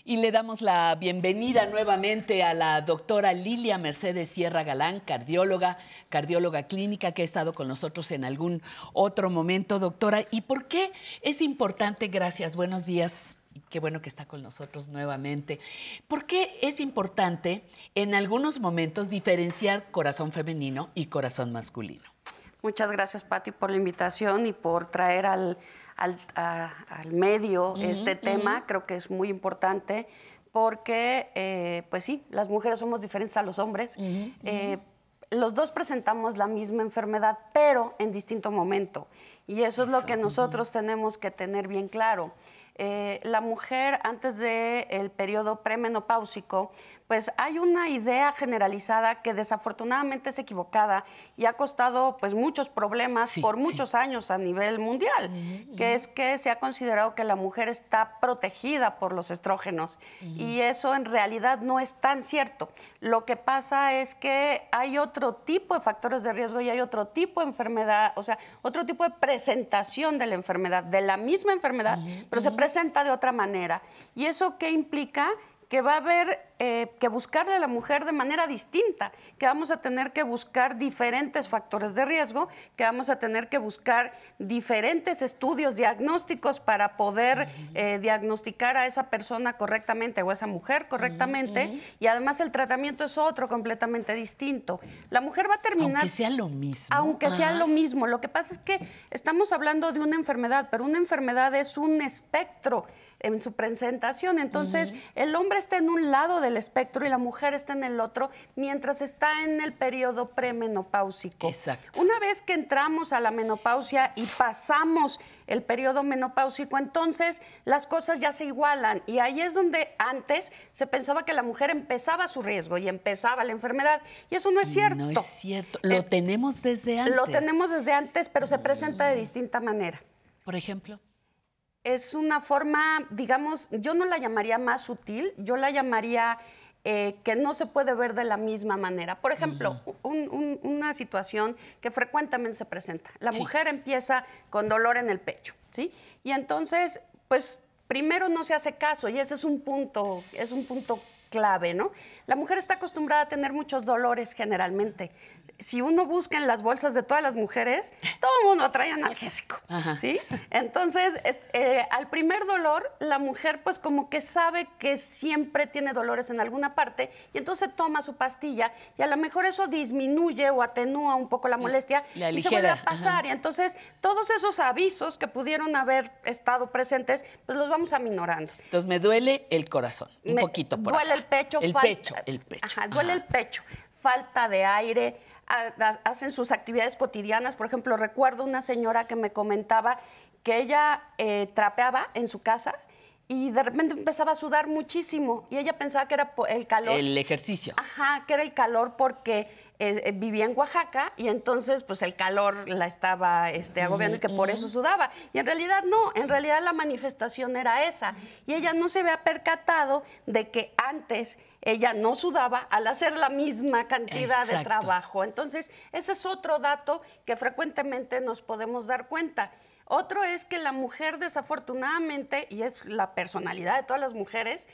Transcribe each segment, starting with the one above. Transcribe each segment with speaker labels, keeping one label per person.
Speaker 1: Y le damos la bienvenida nuevamente a la doctora Lilia Mercedes Sierra Galán, cardióloga clínica que ha estado con nosotros en algún otro momento, doctora. ¿Y por qué es importante? Gracias, buenos días. Qué bueno que está con nosotros nuevamente. ¿Por qué es importante en algunos momentos diferenciar corazón femenino y corazón masculino?
Speaker 2: Muchas gracias, Pati, por la invitación y por traer al medio este tema. Creo que es muy importante porque, pues sí, las mujeres somos diferentes a los hombres. Los dos presentamos la misma enfermedad, pero en distinto momento. Y eso es lo que nosotros tenemos que tener bien claro. La mujer antes del periodo premenopáusico, pues hay una idea generalizada que desafortunadamente es equivocada y ha costado pues muchos problemas por muchos años a nivel mundial, que es que se ha considerado que la mujer está protegida por los estrógenos y eso en realidad no es tan cierto. Lo que pasa es que hay otro tipo de factores de riesgo y hay otro tipo de enfermedad, o sea, otro tipo de presentación de la enfermedad, de la misma enfermedad, pero se presenta de otra manera. ¿Y eso qué implica? Que va a haber que buscarle a la mujer de manera distinta, que vamos a tener que buscar diferentes factores de riesgo, que vamos a tener que buscar diferentes estudios diagnósticos para poder diagnosticar a esa persona correctamente o a esa mujer correctamente, y además el tratamiento es otro completamente distinto. La mujer va a terminar...
Speaker 1: Aunque sea lo mismo.
Speaker 2: Aunque sea lo mismo. Lo que pasa es que estamos hablando de una enfermedad, pero una enfermedad es un espectro en su presentación. Entonces, el hombre está en un lado del espectro y la mujer está en el otro, mientras está en el periodo premenopáusico.
Speaker 1: Exacto.
Speaker 2: Una vez que entramos a la menopausia y pasamos el periodo menopáusico, entonces las cosas ya se igualan. Y ahí es donde antes se pensaba que la mujer empezaba su riesgo y empezaba la enfermedad. Y eso no es cierto.
Speaker 1: No es cierto. Lo tenemos desde antes.
Speaker 2: Lo tenemos desde antes, pero se presenta de distinta manera.
Speaker 1: Por ejemplo.
Speaker 2: Es una forma, digamos, yo no la llamaría más sutil, yo la llamaría que no se puede ver de la misma manera. Por ejemplo, una situación que frecuentemente se presenta. La mujer empieza con dolor en el pecho, ¿sí? Y entonces, pues, primero no se hace caso y ese es un punto clave, ¿no? La mujer está acostumbrada a tener muchos dolores generalmente. Si uno busca en las bolsas de todas las mujeres, todo el mundo trae analgésico, ¿sí? Entonces, al primer dolor, la mujer pues como que sabe que siempre tiene dolores en alguna parte y entonces toma su pastilla y a lo mejor eso disminuye o atenúa un poco la molestia y se vuelve a pasar. Y entonces, todos esos avisos que pudieron haber estado presentes, pues los vamos aminorando.
Speaker 1: Entonces, me duele el corazón, un poquito por
Speaker 2: duele
Speaker 1: acá.
Speaker 2: el pecho.
Speaker 1: El pecho.
Speaker 2: Ajá, duele el pecho, falta de aire, hacen sus actividades cotidianas. Por ejemplo, recuerdo una señora que me comentaba que ella trapeaba en su casa y de repente empezaba a sudar muchísimo y ella pensaba que era el calor.
Speaker 1: El ejercicio.
Speaker 2: Ajá, que era el calor porque vivía en Oaxaca y entonces pues el calor la estaba agobiando y que por eso sudaba. Y en realidad no, en realidad la manifestación era esa. Y ella no se había percatado de que antes ella no sudaba al hacer la misma cantidad de trabajo. Entonces, ese es otro dato que frecuentemente nos podemos dar cuenta. Otro es que la mujer, desafortunadamente, y es la personalidad de todas las mujeres,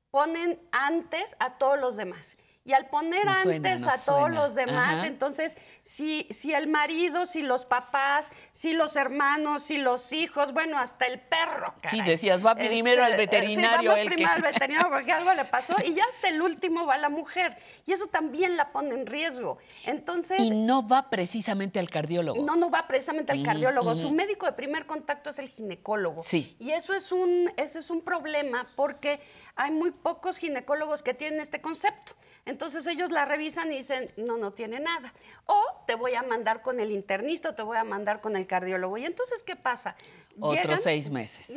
Speaker 2: ponen antes a todos los demás. Y al poner antes a todos los demás, entonces, si el marido, si los papás, si los hermanos, si los hijos, bueno, hasta el perro, caray.
Speaker 1: Sí, decías, va primero al veterinario.
Speaker 2: Sí, vamos primero al veterinario porque algo le pasó y ya hasta el último va la mujer. Y eso también la pone en riesgo. Entonces...
Speaker 1: Y no va precisamente al cardiólogo.
Speaker 2: No va precisamente al cardiólogo. Su médico de primer contacto es el ginecólogo.
Speaker 1: Sí.
Speaker 2: Y ese es un problema porque hay muy pocos ginecólogos que tienen este concepto. Entonces ellos la revisan y dicen, no tiene nada. O te voy a mandar con el internista o te voy a mandar con el cardiólogo. Y entonces, ¿qué pasa?
Speaker 1: Otros 6 meses.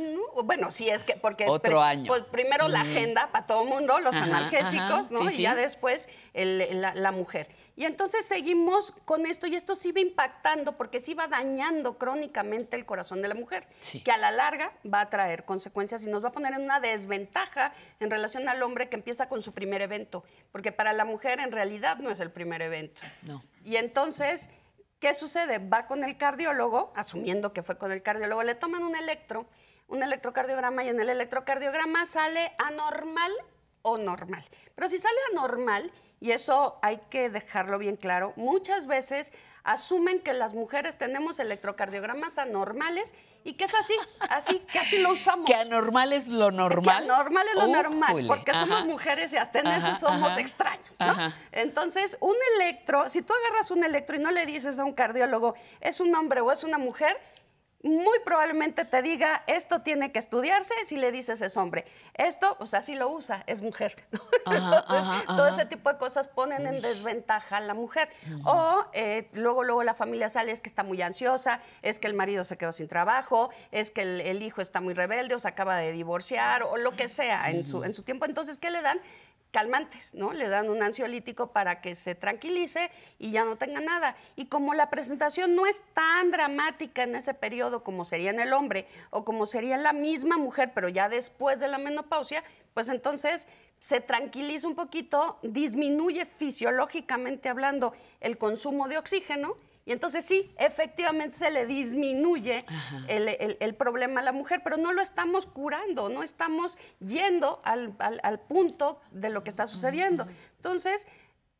Speaker 2: Bueno, sí es que porque...
Speaker 1: Otro año.
Speaker 2: Pues primero la agenda para todo el mundo, los analgésicos, ¿no?
Speaker 1: Sí,
Speaker 2: y ya después la mujer. Y entonces seguimos con esto y esto sí va impactando porque sí va dañando crónicamente el corazón de la mujer, que a la larga va a traer consecuencias y nos va a poner en una desventaja en relación al hombre que empieza con su primer evento, porque para la mujer en realidad no es el primer evento.
Speaker 1: No.
Speaker 2: Y entonces ¿Qué sucede? Va con el cardiólogo, asumiendo que fue con el cardiólogo, le toman un electrocardiograma, y en el electrocardiograma sale anormal o normal. Pero si sale anormal, y eso hay que dejarlo bien claro, muchas veces asumen que las mujeres tenemos electrocardiogramas anormales y que es así que así lo usamos.
Speaker 1: ¿Que anormal es lo normal?
Speaker 2: Que anormal es lo normal,
Speaker 1: Jule.
Speaker 2: porque somos mujeres y hasta en eso somos extraños, ¿no? Entonces, un electro, si tú agarras un electro y no le dices a un cardiólogo, ¿es un hombre o es una mujer?, muy probablemente te diga, esto tiene que estudiarse. Si le dices es hombre, esto, pues así lo usa, es mujer. Entonces, todo ese tipo de cosas ponen en desventaja a la mujer. O luego la familia sale, es que está muy ansiosa, es que el marido se quedó sin trabajo, es que el hijo está muy rebelde o se acaba de divorciar o lo que sea en su tiempo. Entonces, ¿qué le dan? Calmantes, ¿no? Le dan un ansiolítico para que se tranquilice y ya no tenga nada. Y como la presentación no es tan dramática en ese periodo como sería en el hombre o como sería en la misma mujer, pero ya después de la menopausia, pues entonces se tranquiliza un poquito, disminuye fisiológicamente hablando el consumo de oxígeno. Y entonces sí, efectivamente se le disminuye el problema a la mujer, pero no lo estamos curando, no estamos yendo al punto de lo que está sucediendo. Entonces,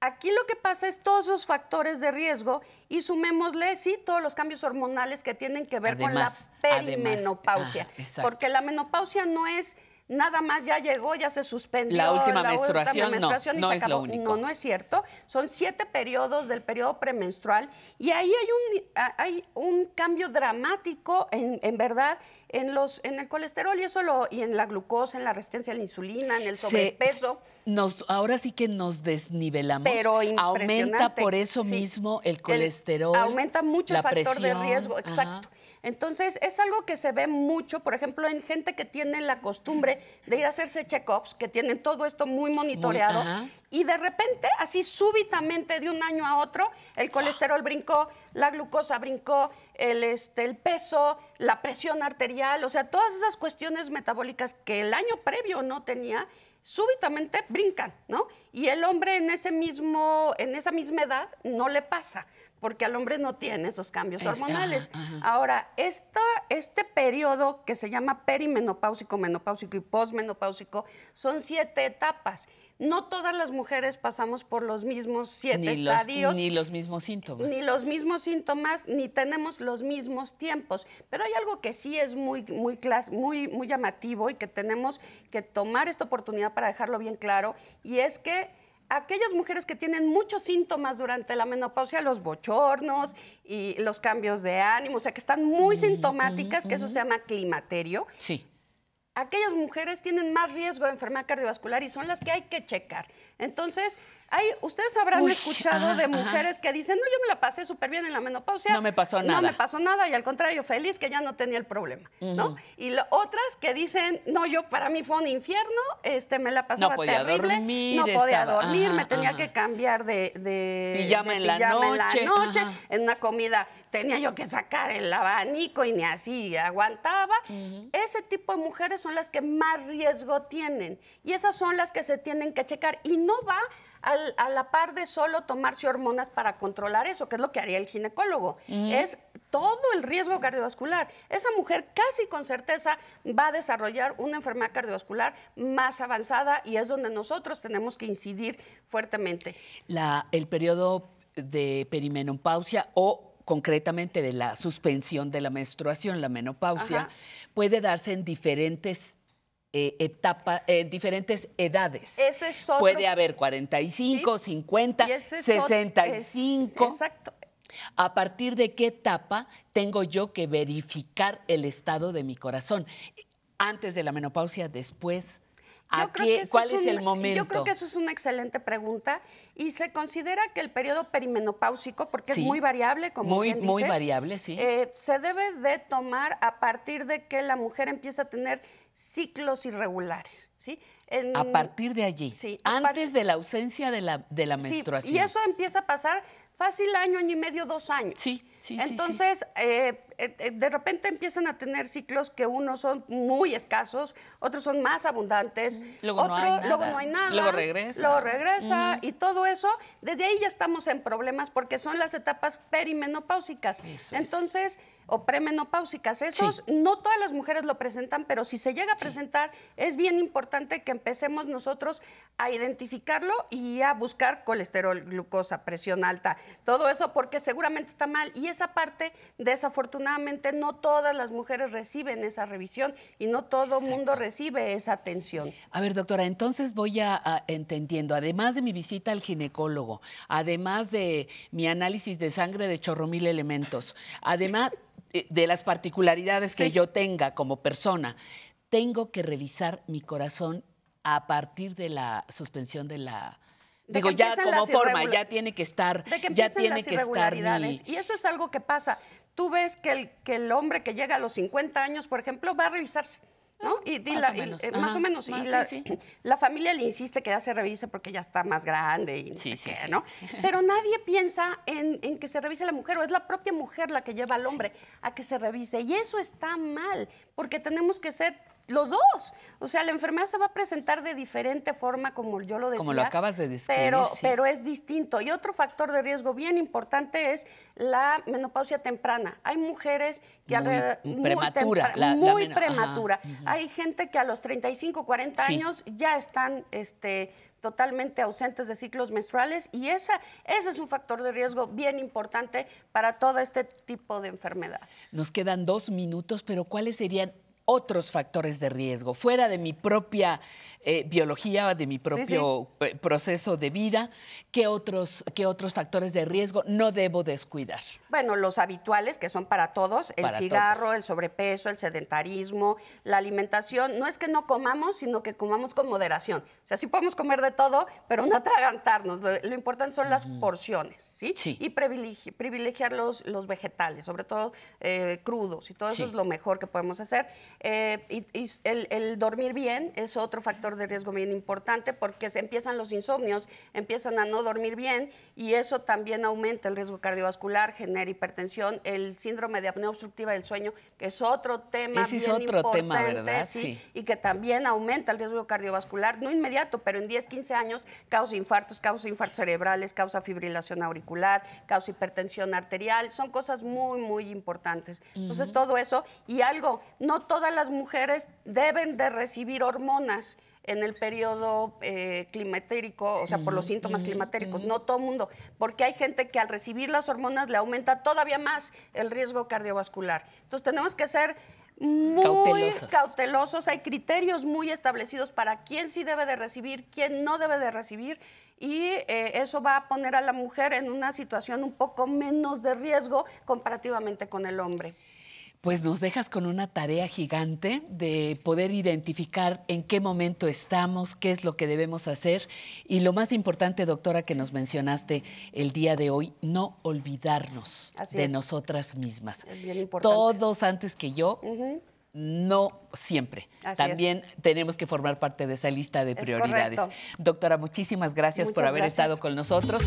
Speaker 2: aquí lo que pasa es todos esos factores de riesgo y sumémosle, sí, todos los cambios hormonales que tienen que ver con la perimenopausia. Porque la menopausia no es nada más ya llegó, ya se suspendió.
Speaker 1: La última menstruación
Speaker 2: no
Speaker 1: es lo único.
Speaker 2: No es cierto. Son 7 periodos del periodo premenstrual y ahí hay un cambio dramático, en verdad, en el colesterol y en la glucosa, en la resistencia a la insulina, en el sobrepeso.
Speaker 1: Ahora sí que nos desnivelamos.
Speaker 2: Pero
Speaker 1: aumenta por eso mismo el colesterol.
Speaker 2: Aumenta mucho el factor
Speaker 1: presión,
Speaker 2: de riesgo, exacto. Entonces, es algo que se ve mucho, por ejemplo, en gente que tiene la costumbre de ir a hacerse check-ups, que tienen todo esto muy monitoreado, y de repente, así súbitamente, de un año a otro, el colesterol brincó, la glucosa brincó, el peso, la presión arterial, o sea, todas esas cuestiones metabólicas que el año previo no tenía, súbitamente brincan, ¿no? Y el hombre en esa misma edad no le pasa, porque al hombre no tiene esos cambios hormonales. Ahora, este periodo que se llama perimenopáusico, menopáusico y posmenopáusico son 7 etapas. No todas las mujeres pasamos por los mismos 7 estadios.
Speaker 1: Ni los mismos síntomas.
Speaker 2: Ni los mismos síntomas, ni tenemos los mismos tiempos. Pero hay algo que sí es muy llamativo y que tenemos que tomar esta oportunidad para dejarlo bien claro, y es que aquellas mujeres que tienen muchos síntomas durante la menopausia, los bochornos y los cambios de ánimo, o sea, que están muy sintomáticas, que eso se llama climaterio.
Speaker 1: Sí.
Speaker 2: Aquellas mujeres tienen más riesgo de enfermedad cardiovascular y son las que hay que checar. Entonces, ustedes habrán escuchado de mujeres que dicen, no, yo me la pasé súper bien en la menopausia.
Speaker 1: No me pasó nada.
Speaker 2: No me pasó nada y al contrario, feliz que ya no tenía el problema, ¿no? Y otras que dicen, no, para mí fue un infierno, me la pasaba terrible. No podía dormir, me tenía que cambiar de
Speaker 1: pijama en la noche.
Speaker 2: En una comida tenía yo que sacar el abanico y ni así aguantaba. Ese tipo de mujeres son las que más riesgo tienen y esas son las que se tienen que checar y no va a la par de solo tomarse hormonas para controlar eso, que es lo que haría el ginecólogo. Es todo el riesgo cardiovascular. Esa mujer casi con certeza va a desarrollar una enfermedad cardiovascular más avanzada y es donde nosotros tenemos que incidir fuertemente.
Speaker 1: El periodo de perimenopausia o concretamente de la suspensión de la menstruación, la menopausia, puede darse en diferentes diferentes edades.
Speaker 2: Ese es otro.
Speaker 1: Puede haber 45, 50, 65.
Speaker 2: Exacto.
Speaker 1: ¿A partir de qué etapa tengo yo que verificar el estado de mi corazón? ¿Antes de la menopausia, después? ¿Cuál es el momento?
Speaker 2: Yo creo que eso es una excelente pregunta y se considera que el periodo perimenopáusico, porque es muy variable, como bien dices,
Speaker 1: muy variable, sí.
Speaker 2: Se debe de tomar a partir de que la mujer empieza a tener ciclos irregulares, ¿sí?
Speaker 1: A partir de allí, antes de la ausencia de la menstruación.
Speaker 2: Sí, y eso empieza a pasar fácil año y medio, 2 años.
Speaker 1: Sí. Sí,
Speaker 2: Entonces, de repente empiezan a tener ciclos que unos son muy escasos, otros son más abundantes,
Speaker 1: Luego no hay nada.
Speaker 2: luego no hay nada,
Speaker 1: Luego regresa.
Speaker 2: luego regresa, y todo eso, desde ahí ya estamos en problemas porque son las etapas perimenopáusicas.
Speaker 1: Eso es.
Speaker 2: Entonces, o premenopáusicas, esos no todas las mujeres lo presentan, pero si se llega a presentar, es bien importante que empecemos nosotros a identificarlo y a buscar colesterol, glucosa, presión alta, todo eso porque seguramente está mal. Y esa parte, desafortunadamente, no todas las mujeres reciben esa revisión y no todo mundo recibe esa atención.
Speaker 1: A ver, doctora, entonces voy a entendiendo, además de mi visita al ginecólogo, además de mi análisis de sangre de chorromil elementos, además de las particularidades que yo tenga como persona, tengo que revisar mi corazón a partir de la suspensión de la... Digo, ya como forma, ya tiene que estar, ya tiene que estar mi...
Speaker 2: Y eso es algo que pasa. Tú ves que el hombre que llega a los 50 años, por ejemplo, va a revisarse, ¿no? Más o menos. La familia le insiste que ya se revise porque ya está más grande y no sé qué, ¿no? Pero nadie piensa en que se revise la mujer, o es la propia mujer la que lleva al hombre a que se revise. Y eso está mal, porque tenemos que ser los dos. O sea, la enfermedad se va a presentar de diferente forma, como yo lo decía.
Speaker 1: Como lo acabas de describir.
Speaker 2: Pero es distinto. Y otro factor de riesgo bien importante es la menopausia temprana. Hay mujeres que muy prematura. Hay gente que a los 35, 40 años ya están totalmente ausentes de ciclos menstruales, y ese es un factor de riesgo bien importante para todo este tipo de enfermedades.
Speaker 1: Nos quedan 2 minutos, pero ¿cuáles serían otros factores de riesgo, fuera de mi propia biología, de mi propio proceso de vida? ¿Qué otros factores de riesgo no debo descuidar?
Speaker 2: Bueno, los habituales, que son para todos, el cigarro, el sobrepeso, el sedentarismo, la alimentación. No es que no comamos, sino que comamos con moderación. O sea, sí podemos comer de todo, pero no atragantarnos. Lo importante son las porciones, ¿sí? Y privilegiar los vegetales, sobre todo crudos, y todo eso es lo mejor que podemos hacer. El dormir bien es otro factor de riesgo bien importante, porque se empiezan los insomnios, empiezan a no dormir bien, y eso también aumenta el riesgo cardiovascular, genera hipertensión, el síndrome de apnea obstructiva del sueño, que es otro tema bien importante,
Speaker 1: ¿verdad?
Speaker 2: Y que también aumenta el riesgo cardiovascular, no inmediato, pero en 10, 15 años causa infartos cerebrales, causa fibrilación auricular, causa hipertensión arterial, son cosas muy, muy importantes. Entonces, todo eso, y algo, no todas las mujeres deben de recibir hormonas en el periodo climatérico, o sea, por los síntomas climatéricos, no todo el mundo, porque hay gente que al recibir las hormonas le aumenta todavía más el riesgo cardiovascular. Entonces, tenemos que ser muy cautelosos. Hay criterios muy establecidos para quién sí debe de recibir, quién no debe de recibir, y eso va a poner a la mujer en una situación un poco menos de riesgo comparativamente con el hombre.
Speaker 1: Pues nos dejas con una tarea gigante de poder identificar en qué momento estamos, qué es lo que debemos hacer, y lo más importante, doctora, que nos mencionaste el día de hoy, no olvidarnos de nosotras mismas.
Speaker 2: Es bien importante.
Speaker 1: Todos antes que yo, no siempre. También tenemos que formar parte de esa lista de prioridades. Doctora, muchísimas gracias por haber estado con nosotros.